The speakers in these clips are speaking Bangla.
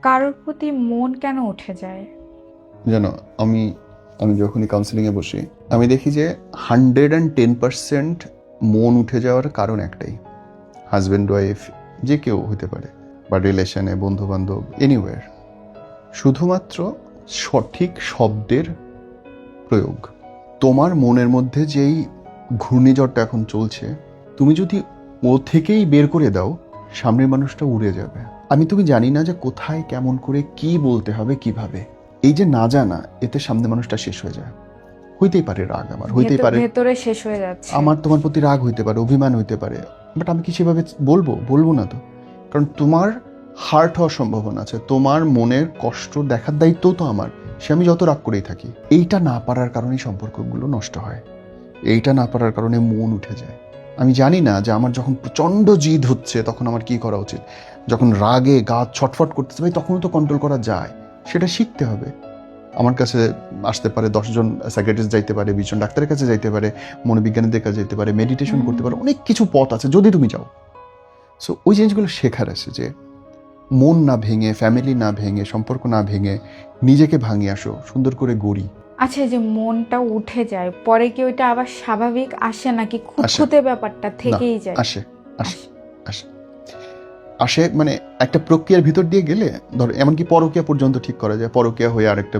কারোর প্রতি মন কেন উঠে যায়? জানো, আমি আমি যখনই কাউন্সিলিংয়ে বসি আমি দেখি যে 110% মন উঠে যাওয়ার কারণ একটাই। হাজব্যান্ড ওয়াইফ যে কেউ হতে পারে, বা রিলেশনে, বন্ধু বান্ধব, এনিওয়্যার। শুধুমাত্র সঠিক শব্দের প্রয়োগ। তোমার মনের মধ্যে যেই ঘূর্ণিঝড়টা এখন চলছে, তুমি যদি ও থেকেই বের করে দাও, সামনের মানুষটা উড়ে যাবে। তুমি জানি না যে কোথায়, কেমন করে, কি বলতে হবে, কিভাবে। এই যে না জানা, এতে সামনে মানুষটা শেষ হয়ে যায়। হইতেই পারে রাগ, আমার হইতেই পারে, ভেতরে শেষ হয়ে যাচ্ছে। আমার তোমার প্রতি রাগ হইতে পারে, অভিমান হইতে পারে, বাট আমি কি সেভাবে বলবো না তো। কারণ তোমার হার্ট হওয়ার সম্ভাবনা আছে, তোমার মনের কষ্ট দেখার দায়িত্বও তো আমার। সে আমি যত রাগ করেই থাকি, এইটা না পারার কারণেই সম্পর্কগুলো নষ্ট হয়। এইটা না পারার কারণে মন উঠে যায়। আমি জানি না যে আমার যখন প্রচণ্ড জিদ হচ্ছে তখন আমার কি করা উচিত। যখন রাগে গা ছটফট করতেছে, ভাই, তখনও তো কন্ট্রোল করা যায়। সেটা শিখতে হবে। আমার কাছে আসতে পারে 10 জন সাইকিয়াট্রিস্ট যাইতে পারে, 20 জন ডাক্তারের কাছে যাইতে পারে, মনোবিজ্ঞানীদের কাছে যেতে পারে, মেডিটেশন করতে পারে, অনেক কিছু পথ আছে যদি তুমি যাও। সো ওই জিনিসগুলো শেখার আছে যে মন না ভেঙে, ফ্যামিলি না ভেঙে, সম্পর্ক না ভেঙে নিজেকে ভাঙিয়ে আসো, সুন্দর করে গড়ি। আচ্ছা, এই যে মনটা উঠে যায়, পরে কি ওইটা আবার স্বাভাবিক আসে নাকি খুঁতখুঁতে ব্যাপারটা থেকেই যায়? আসে আসে আসে আসে মানে একটা প্রক্রিয়ার ভিতর দিয়ে গেলে, ধরো এমনকি পরকীয়া পর্যন্ত ঠিক করা যায়। পরকীয়া হয়ে আরেকটা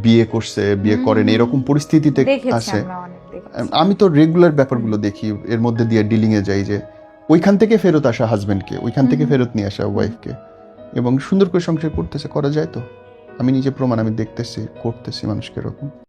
বিয়ে করছে, বিয়ে করেন, এরকম পরিস্থিতিতে আসে। আমি তো রেগুলার ব্যাপারগুলো দেখি, এর মধ্যে দিয়ে ডিলিংয়ে যাই যে ওইখান থেকে ফেরত আসা হাজবেন্ডকে, ওইখান থেকে ফেরত নিয়ে আসা ওয়াইফকে, এবং সুন্দর করে সংসার করা যায় তো। আমি নিজে প্রমাণ, আমি দেখতেছি, করতেছি মানুষকে এরকম।